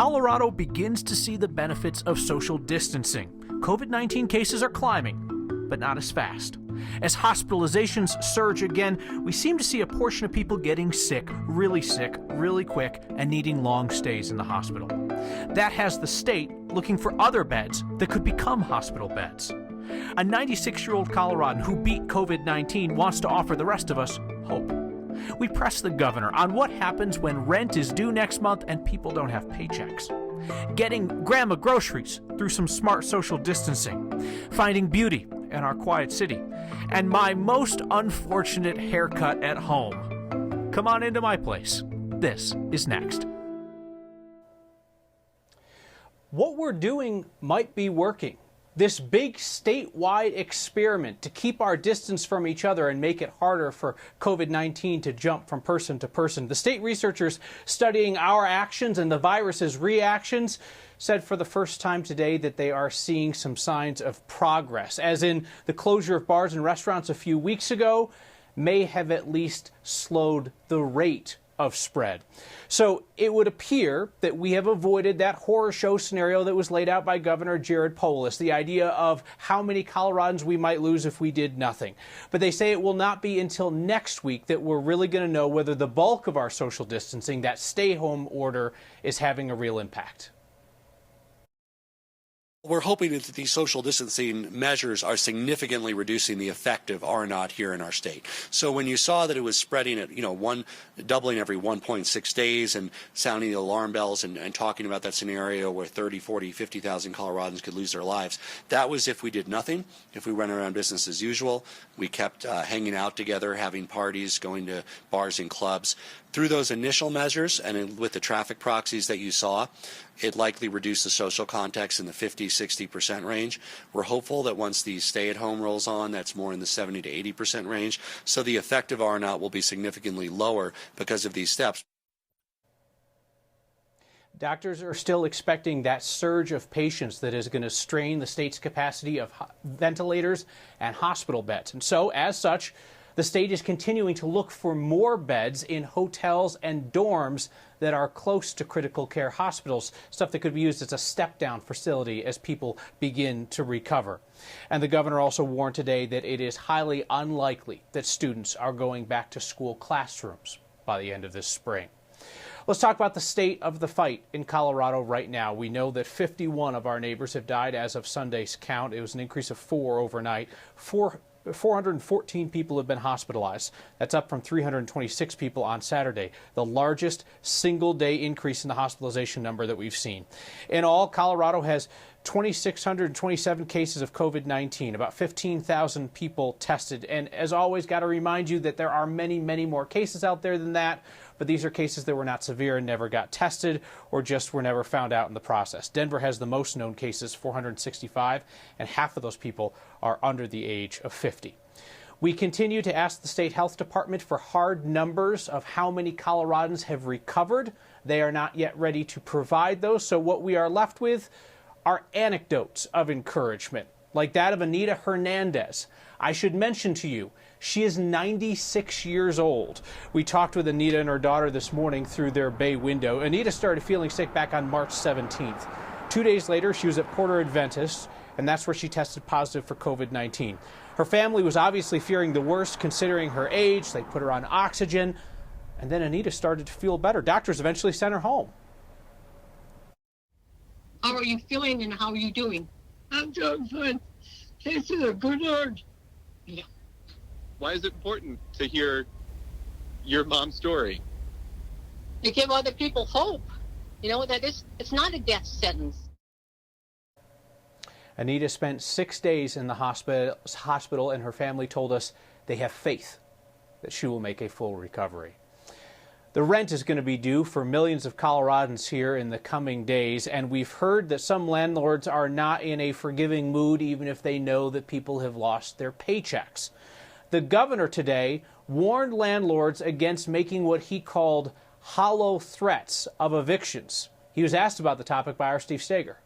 Colorado begins to see the benefits of social distancing. COVID-19 cases are climbing, but not as fast. As hospitalizations surge again, we seem to see a portion of people getting sick, really quick, and needing long stays in the hospital. That has the state looking for other beds that could become hospital beds. A 96-year-old Coloradan who beat COVID-19 wants to offer the rest of us hope. We press the governor on what happens when rent is due next month and people don't have paychecks. Getting grandma groceries through some smart social distancing. Finding beauty in our quiet city. And my most unfortunate haircut at home. Come on into my place. This is next. What we're doing might be working. This big statewide experiment to keep our distance from each other and make it harder for COVID-19 to jump from person to person. The state researchers studying our actions and the virus's reactions said for the first time today that they are seeing some signs of progress, as in the closure of bars and restaurants a few weeks ago may have at least slowed the rate of spread. So it would appear that we have avoided that horror show scenario that was laid out by Governor Jared Polis, the idea of how many Coloradans we might lose if we did nothing. But they say it will not be until next week that we're really going to know whether the bulk of our social distancing, that stay-home order, is having a real impact. We're hoping that these social distancing measures are significantly reducing the effect of R0 here in our state. So when you saw that it was spreading at, doubling every 1.6 days and sounding the alarm bells and talking about that scenario where 30, 40, 50,000 Coloradans could lose their lives, that was if we did nothing, if we went around business as usual, we kept hanging out together, having parties, going to bars and clubs. Through those initial measures and with the traffic proxies that you saw, it likely reduced the social context in the 50-60% range. We're hopeful that once the stay-at-home rolls on, that's more in the 70 to 80% range. So the effect of R0 will be significantly lower because of these steps. Doctors are still expecting that surge of patients that is going to strain the state's capacity of ventilators and hospital beds. And so, as such, the state is continuing to look for more beds in hotels and dorms that are close to critical care hospitals, stuff that could be used as a step-down facility as people begin to recover. And the governor also warned today that it is highly unlikely that students are going back to school classrooms by the end of this spring. Let's talk about the state of the fight in Colorado right now. We know that 51 of our neighbors have died as of Sunday's count. It was an increase of 4 overnight. 414 people have been hospitalized. That's up from 326 people on Saturday, the largest single-day increase in the hospitalization number that we've seen. In all, Colorado has 2,627 cases of COVID-19, about 15,000 people tested. And as always, got to remind you that there are many, many more cases out there than that. But these are cases that were not severe and never got tested or just were never found out in the process. Denver has the most known cases, 465, and half of those people are under the age of 50. We continue to ask the state health department for hard numbers of how many Coloradans have recovered. They are not yet ready to provide those, so what we are left with are anecdotes of encouragement, like that of Anita Hernandez. I should mention to you, she is 96 years old. We talked with Anita and her daughter this morning through their bay window. Anita started feeling sick back on March 17th. 2 days later, she was at Porter Adventist, and that's where she tested positive for COVID-19. Her family was obviously fearing the worst considering her age. They put her on oxygen, and then Anita started to feel better. Doctors eventually sent her home. How are you feeling and how are you doing? I'm doing fine. Thanks to the good Lord. Yeah. Why is it important to hear your mom's story? To give other people hope. It's not a death sentence. Anita spent 6 days in the hospital, and her family told us they have faith that she will make a full recovery. The rent is going to be due for millions of Coloradans here in the coming days, and we've heard that some landlords are not in a forgiving mood even if they know that people have lost their paychecks. The governor today warned landlords against making what he called hollow threats of evictions. He was asked about the topic by our Steve Steger.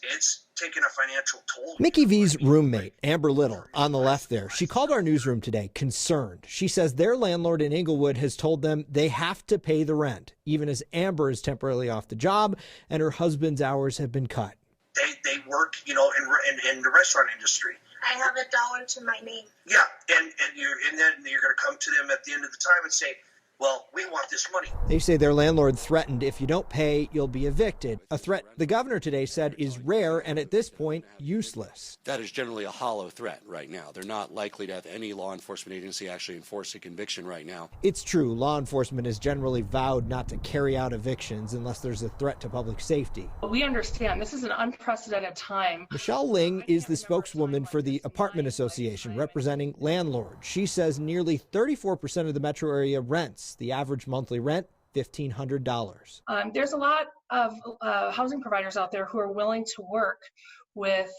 It's taken a financial toll. Mickey V's roommate, Amber Little, on the left there, she called our newsroom today concerned. She says their landlord in Inglewood has told them they have to pay the rent, even as Amber is temporarily off the job and her husband's hours have been cut. They work, in the restaurant industry. I have $1 to my name. Yeah, and then you're going to come to them at the end of the time and say, well, we want this money. They say their landlord threatened if you don't pay, you'll be evicted. A threat the governor today said is rare and at this point useless. That is generally a hollow threat right now. They're not likely to have any law enforcement agency actually enforce a conviction right now. It's true, law enforcement has generally vowed not to carry out evictions unless there's a threat to public safety. We understand this is an unprecedented time. Michelle Ling is the spokeswoman for the Apartment Association representing landlords. She says nearly 34% of the metro area rents. The average monthly rent, $1,500. There's a lot of housing providers out there who are willing to work with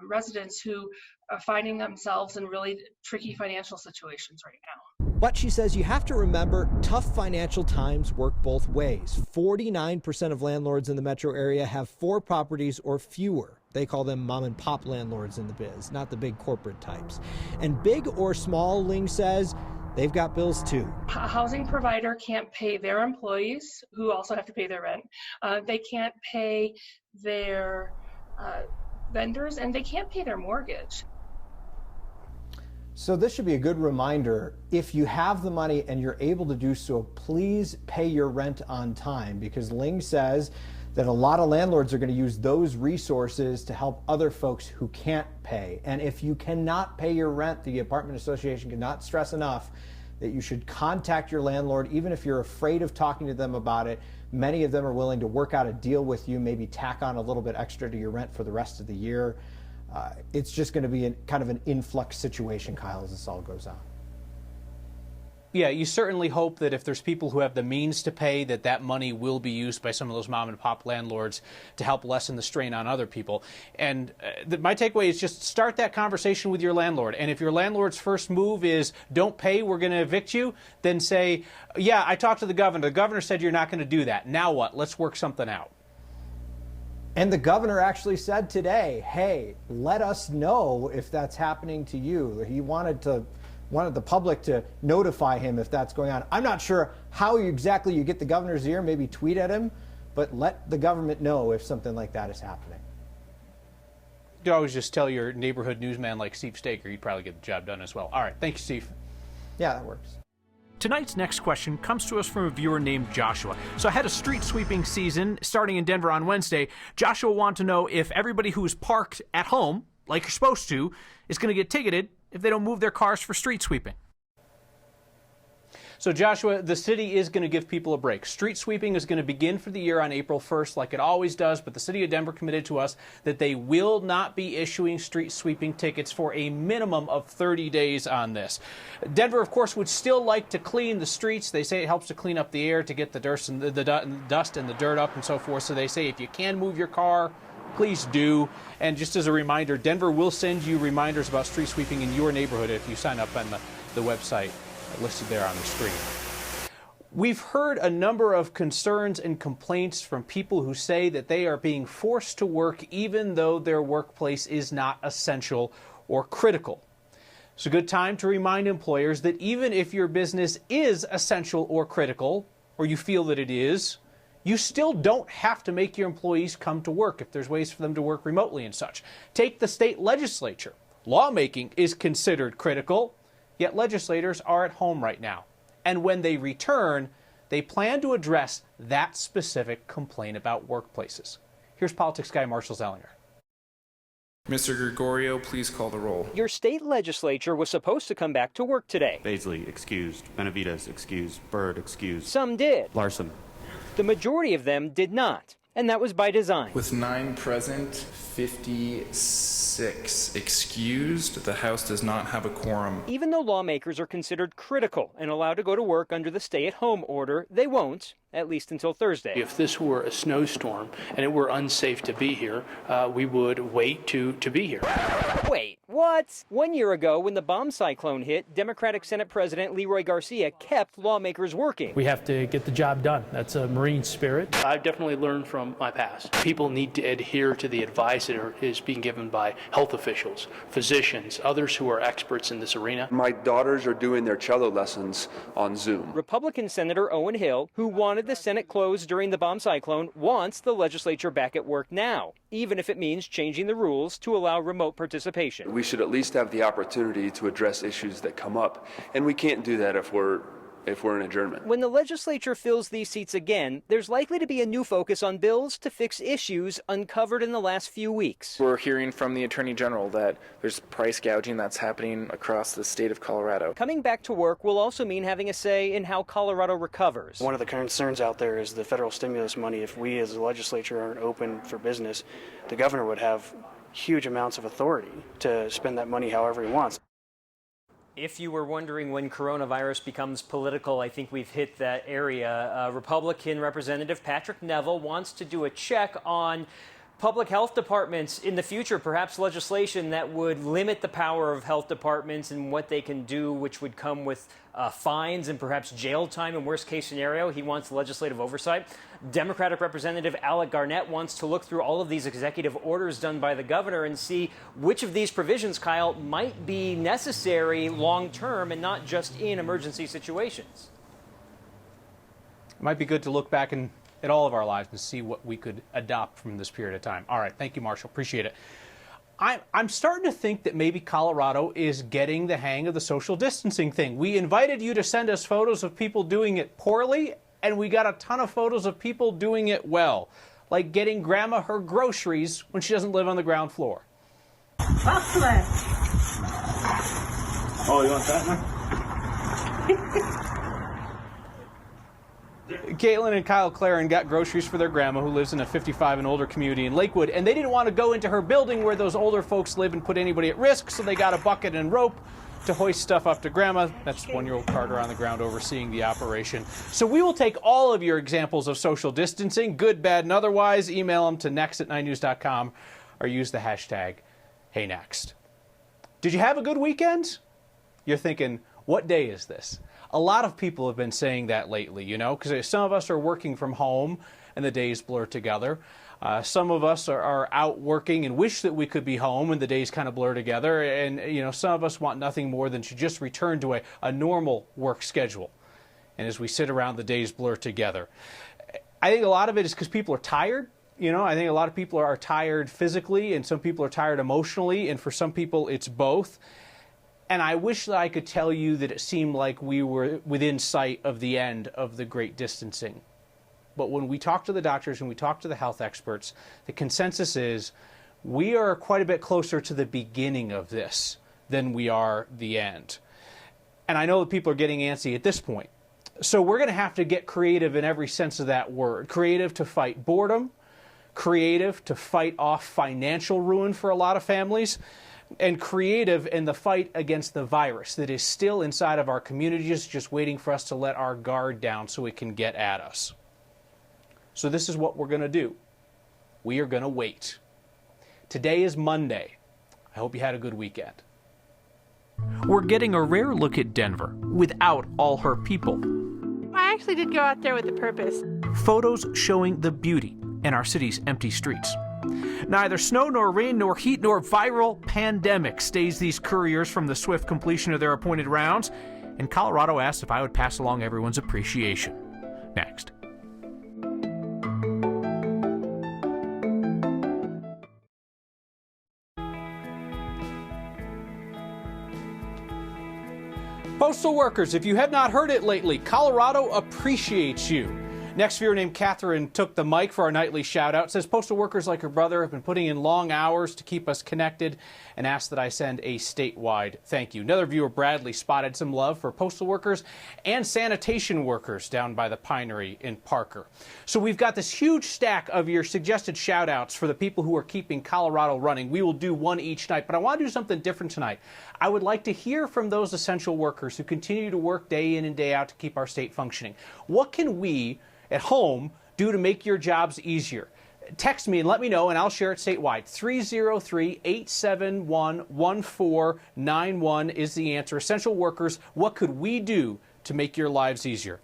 residents who are finding themselves in really tricky financial situations right now. But she says you have to remember tough financial times work both ways. 49% of landlords in the metro area have 4 properties or fewer. They call them mom and pop landlords in the biz, not the big corporate types. And big or small, Ling says, they've got bills too. A housing provider can't pay their employees, who also have to pay their rent. They can't pay their vendors, and they can't pay their mortgage. So this should be a good reminder. If you have the money and you're able to do so, please pay your rent on time, because Ling says that a lot of landlords are going to use those resources to help other folks who can't pay. And if you cannot pay your rent, the Apartment Association cannot stress enough that you should contact your landlord, even if you're afraid of talking to them about it. Many of them are willing to work out a deal with you, maybe tack on a little bit extra to your rent for the rest of the year. It's just going to be kind of an influx situation, Kyle, as this all goes on. Yeah, you certainly hope that if there's people who have the means to pay, that money will be used by some of those mom and pop landlords to help lessen the strain on other people. And my takeaway is just start that conversation with your landlord. And if your landlord's first move is don't pay, we're going to evict you, then say, yeah, I talked to the governor. The governor said you're not going to do that. Now what? Let's work something out. And the governor actually said today, hey, let us know if that's happening to you. He wanted the public to notify him if that's going on. I'm not sure how exactly you get the governor's ear, maybe tweet at him, but let the government know if something like that is happening. You always just tell your neighborhood newsman like Steve Staker, you'd probably get the job done as well. All right, thank you, Steve. Yeah, that works. Tonight's next question comes to us from a viewer named Joshua. So ahead of street sweeping season starting in Denver on Wednesday, Joshua wanted to know if everybody who's parked at home, like you're supposed to, is going to get ticketed if they don't move their cars for street sweeping. So Joshua, the city is going to give people a break. Street sweeping is going to begin for the year on April 1st like it always does, but the city of Denver committed to us that they will not be issuing street sweeping tickets for a minimum of 30 days on this. Denver, of course, would still like to clean the streets. They say it helps to clean up the air, to get the dust and the dirt up and so forth. So they say if you can move your car, please do. And just as a reminder, Denver will send you reminders about street sweeping in your neighborhood if you sign up on the website listed there on the screen. We've heard a number of concerns and complaints from people who say that they are being forced to work even though their workplace is not essential or critical. It's a good time to remind employers that even if your business is essential or critical, or you feel that it is, you still don't have to make your employees come to work if there's ways for them to work remotely and such. Take the state legislature. Lawmaking is considered critical, yet legislators are at home right now. And when they return, they plan to address that specific complaint about workplaces. Here's politics guy Marshall Zellinger. Mr. Gregorio, please call the roll. Your state legislature was supposed to come back to work today. Baisley, excused. Benavides, excused. Byrd, excused. Some did. Larson. The majority of them did not, and that was by design. With 9 present, 56 excused, the House does not have a quorum. Even though lawmakers are considered critical and allowed to go to work under the stay-at-home order, they won't, at least until Thursday. If this were a snowstorm and it were unsafe to be here, we would wait to be here. Wait, what? 1 year ago, when the bomb cyclone hit, Democratic Senate President Leroy Garcia kept lawmakers working. We have to get the job done. That's a Marine spirit. I've definitely learned from my past. People need to adhere to the advice that is being given by health officials, physicians, others who are experts in this arena. My daughters are doing their cello lessons on Zoom. Republican Senator Owen Hill, who wanted the Senate closed during the bomb cyclone, wants the legislature back at work now, even if it means changing the rules to allow remote participation. We should at least have the opportunity to address issues that come up, and we can't do that if we're in adjournment. When the legislature fills these seats again, there's likely to be a new focus on bills to fix issues uncovered in the last few weeks. We're hearing from the Attorney General that there's price gouging that's happening across the state of Colorado. Coming back to work will also mean having a say in how Colorado recovers. One of the concerns out there is the federal stimulus money. If we as a legislature aren't open for business, the governor would have huge amounts of authority to spend that money however he wants. If you were wondering when coronavirus becomes political, I think we've hit that area. Republican Representative Patrick Neville wants to do a check on public health departments in the future, perhaps legislation that would limit the power of health departments and what they can do, which would come with fines and perhaps jail time in worst case scenario. He wants legislative oversight. Democratic Representative Alec Garnett wants to look through all of these executive orders done by the governor and see which of these provisions, Kyle, might be necessary long term and not just in emergency situations. It might be good to look back at all of our lives and see what we could adopt from this period of time. All right, thank you, Marshall. Appreciate it. I'm starting to think that maybe Colorado is getting the hang of the social distancing thing. We invited you to send us photos of people doing it poorly, and we got a ton of photos of people doing it well, like getting Grandma her groceries when she doesn't live on the ground floor. Oh, you want that one? Caitlin and Kyle Claren got groceries for their grandma who lives in a 55 and older community in Lakewood, and they didn't want to go into her building where those older folks live and put anybody at risk, so they got a bucket and rope to hoist stuff up to Grandma. That's 1-year-old Carter on the ground overseeing the operation. So we will take all of your examples of social distancing, good, bad, and otherwise. Email them to next@9news.com or use the hashtag #HeyNext. Did you have a good weekend? You're thinking, what day is this? A lot of people have been saying that lately, you know, because some of us are working from home and the days blur together. Some of us are out working and wish that we could be home and the days kind of blur together. And, you know, some of us want nothing more than to just return to a normal work schedule. And as we sit around, the days blur together. I think a lot of it is because people are tired. You know, I think a lot of people are tired physically and some people are tired emotionally. And for some people, it's both. And I wish that I could tell you that it seemed like we were within sight of the end of the great distancing. But when we talk to the doctors and we talk to the health experts, the consensus is we are quite a bit closer to the beginning of this than we are the end. And I know that people are getting antsy at this point. So we're going to have to get creative in every sense of that word. Creative to fight boredom, creative to fight off financial ruin for a lot of families, and creative in the fight against the virus that is still inside of our communities, just waiting for us to let our guard down so it can get at us. So this is what we're going to do. We are going to wait. Today is Monday. I hope you had a good weekend. We're getting a rare look at Denver without all her people. I actually did go out there with a purpose. Photos showing the beauty in our city's empty streets. Neither snow nor rain nor heat nor viral pandemic stays these couriers from the swift completion of their appointed rounds, and Colorado asked if I would pass along everyone's appreciation. Next. Postal workers, if you have not heard it lately, Colorado appreciates you. Next viewer named Catherine took the mic for our nightly shout-out. Says postal workers like her brother have been putting in long hours to keep us connected and asked that I send a statewide thank you. Another viewer, Bradley, spotted some love for postal workers and sanitation workers down by the Pinery in Parker. So we've got this huge stack of your suggested shout-outs for the people who are keeping Colorado running. We will do one each night, but I want to do something different tonight. I would like to hear from those essential workers who continue to work day in and day out to keep our state functioning. What can we at home do to make your jobs easier? Text me and let me know, and I'll share it statewide. 303-871-1491 is the answer. Essential workers, what could we do to make your lives easier?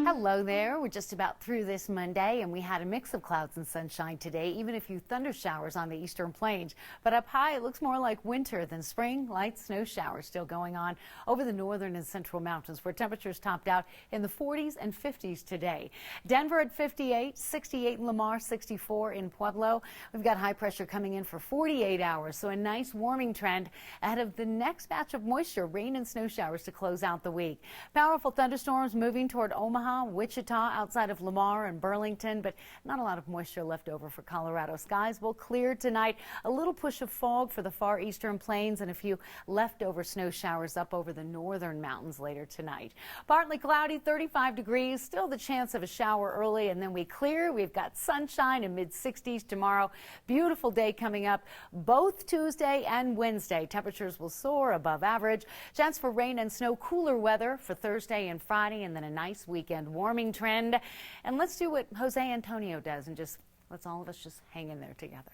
Hello there. We're just about through this Monday, and we had a mix of clouds and sunshine today, even a few thunder showers on the eastern plains. But up high, it looks more like winter than spring. Light snow showers still going on over the northern and central mountains, where temperatures topped out in the 40s and 50s today. Denver at 58, 68 in Lamar, 64 in Pueblo. We've got high pressure coming in for 48 hours, so a nice warming trend ahead of the next batch of moisture, rain and snow showers to close out the week. Powerful thunderstorms moving toward Omaha, Wichita, outside of Lamar and Burlington, but not a lot of moisture left over for Colorado. Skies will clear tonight. A little push of fog for the far eastern plains and a few leftover snow showers up over the northern mountains later tonight. Partly cloudy, 35 degrees. Still the chance of a shower early, and then we clear. We've got sunshine in mid-60s tomorrow. Beautiful day coming up both Tuesday and Wednesday. Temperatures will soar above average. Chance for rain and snow, cooler weather for Thursday and Friday, and then a nice weekend warming trend. And let's do what Jose Antonio does and just let's all of us just hang in there together.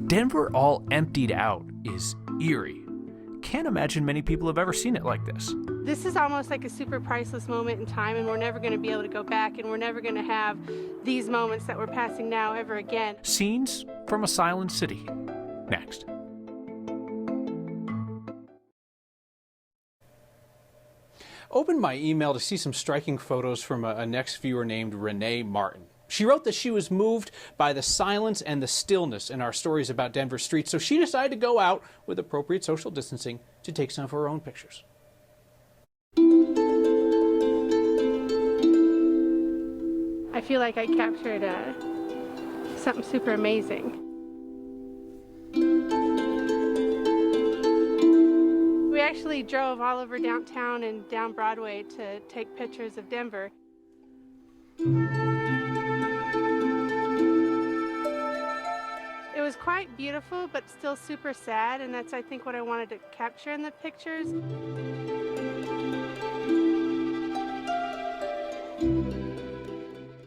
Denver all emptied out is eerie. Can't imagine many people have ever seen it like this. This is almost like a super priceless moment in time, and we're never going to be able to go back, and we're never going to have these moments that we're passing now ever again. Scenes from a silent city. Next. Opened my email to see some striking photos from a next viewer named Renee Martin. She wrote that she was moved by the silence and the stillness in our stories about Denver streets, so she decided to go out with appropriate social distancing to take some of her own pictures. I feel like I captured something super amazing. We actually drove all over downtown and down Broadway to take pictures of Denver. It was quite beautiful, but still super sad, and that's, I think, what I wanted to capture in the pictures.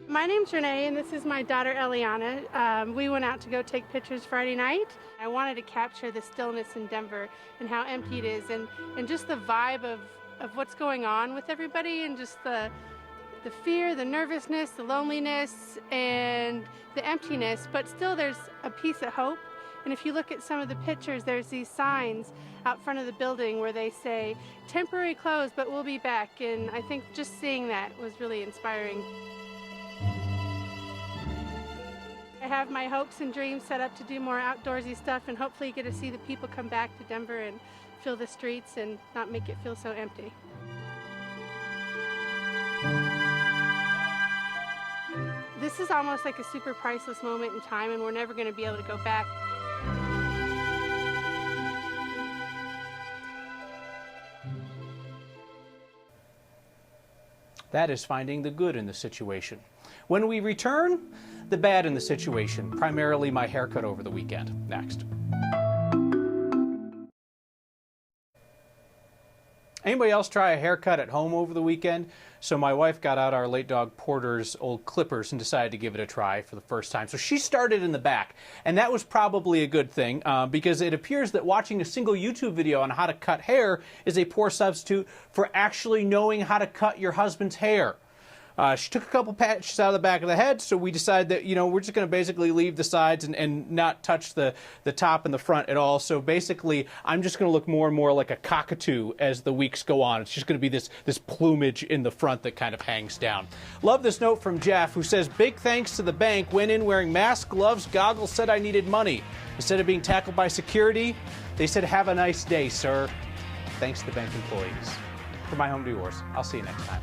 My name's Renee, and this is my daughter, Eliana. We went out to go take pictures Friday night. I wanted to capture the stillness in Denver and how empty it is, and just the vibe of what's going on with everybody, and just the fear, the nervousness, the loneliness, and the emptiness, but still there's a piece of hope. And if you look at some of the pictures, there's these signs out front of the building where they say, temporary closed, but we'll be back. And I think just seeing that was really inspiring. I have my hopes and dreams set up to do more outdoorsy stuff, and hopefully get to see the people come back to Denver and fill the streets and not make it feel so empty. This is almost like a super priceless moment in time, and we're never going to be able to go back. That is finding the good in the situation. When we return, the bad in the situation, primarily my haircut over the weekend. Next. Anybody else try a haircut at home over the weekend? So my wife got out our late dog Porter's old clippers and decided to give it a try for the first time. So she started in the back, and that was probably a good thing because it appears that watching a single YouTube video on how to cut hair is a poor substitute for actually knowing how to cut your husband's hair. She took a couple patches out of the back of the head, so we decided that, you know, we're just going to basically leave the sides and not touch the top and the front at all. So basically, I'm just going to look more and more like a cockatoo as the weeks go on. It's just going to be this plumage in the front that kind of hangs down. Love this note from Jeff, who says, big thanks to the bank. Went in wearing mask, gloves, goggles, said I needed money. Instead of being tackled by security, they said, have a nice day, sir. Thanks to the bank employees. For My Home to Yours, I'll see you next time.